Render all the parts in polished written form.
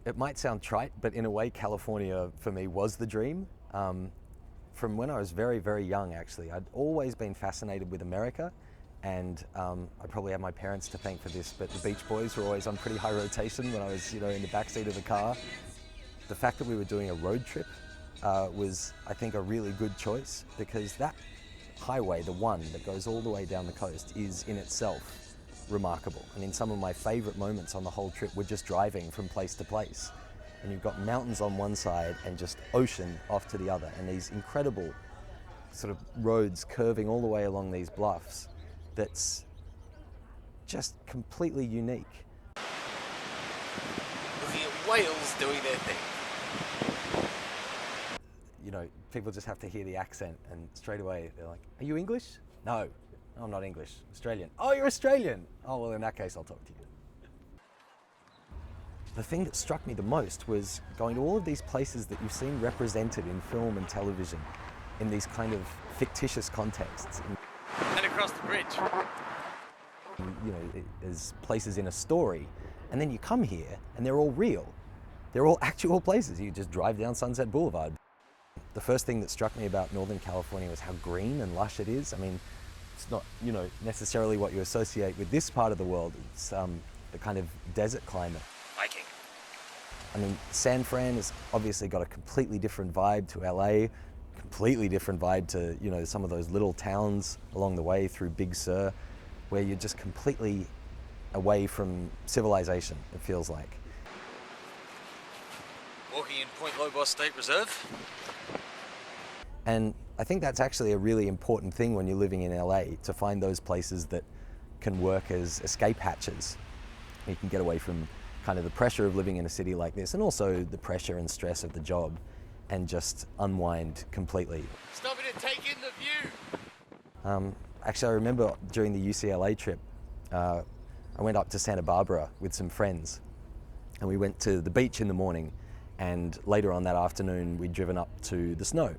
It might sound trite, but in a way, California for me was the dream. From when I was very, very young, actually, I'd always been fascinated with America, and I probably have my parents to thank for this, but the Beach Boys were always on pretty high rotation when I was, in the backseat of the car. The fact that we were doing a road trip was, I think, a really good choice, because that highway, the one that goes all the way down the coast, is in itself remarkable. I mean, some of my favorite moments on the whole trip were just driving from place to place. And you've got mountains on one side and just ocean off to the other, and these incredible sort of roads curving all the way along these bluffs. That's just completely unique. Looking at whales doing their thing. People just have to hear the accent and straight away they're like, "Are you English?" No, I'm not English, Australian. "Oh, you're Australian." "Oh, well, in that case, I'll talk to you." The thing that struck me the most was going to all of these places that you've seen represented in film and television in these kind of fictitious contexts. And across the bridge. As places in a story. And then you come here and they're all real. They're all actual places. You just drive down Sunset Boulevard. The first thing that struck me about Northern California was how green and lush it is. I mean, it's not, necessarily what you associate with this part of the world. It's the kind of desert climate. Hiking. I mean, San Fran has obviously got a completely different vibe to LA, completely different vibe to, some of those little towns along the way through Big Sur, where you're just completely away from civilization, it feels like. Walking in Point Lobos State Reserve. And I think that's actually a really important thing when you're living in LA, to find those places that can work as escape hatches. You can get away from kind of the pressure of living in a city like this, and also the pressure and stress of the job, and just unwind completely. Stopping to take in the view. Actually, I remember during the UCLA trip, I went up to Santa Barbara with some friends, and we went to the beach in the morning, and later on that afternoon we'd driven up to the snow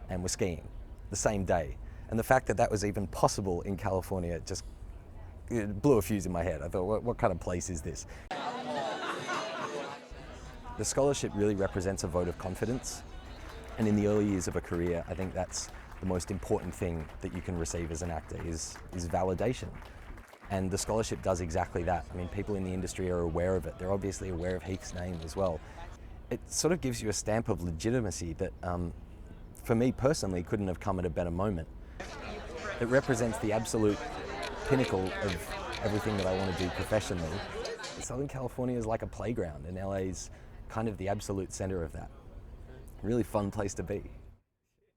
and were skiing the same day. And the fact that that was even possible in California it blew a fuse in my head. I thought, what kind of place is this? The scholarship really represents a vote of confidence. And in the early years of a career, I think that's the most important thing that you can receive as an actor is validation. And the scholarship does exactly that. I mean, people in the industry are aware of it. They're obviously aware of Heath's name as well. It sort of gives you a stamp of legitimacy that, for me personally, couldn't have come at a better moment. It represents the absolute pinnacle of everything that I want to do professionally. Southern California is like a playground, and LA's kind of the absolute center of that. Really fun place to be.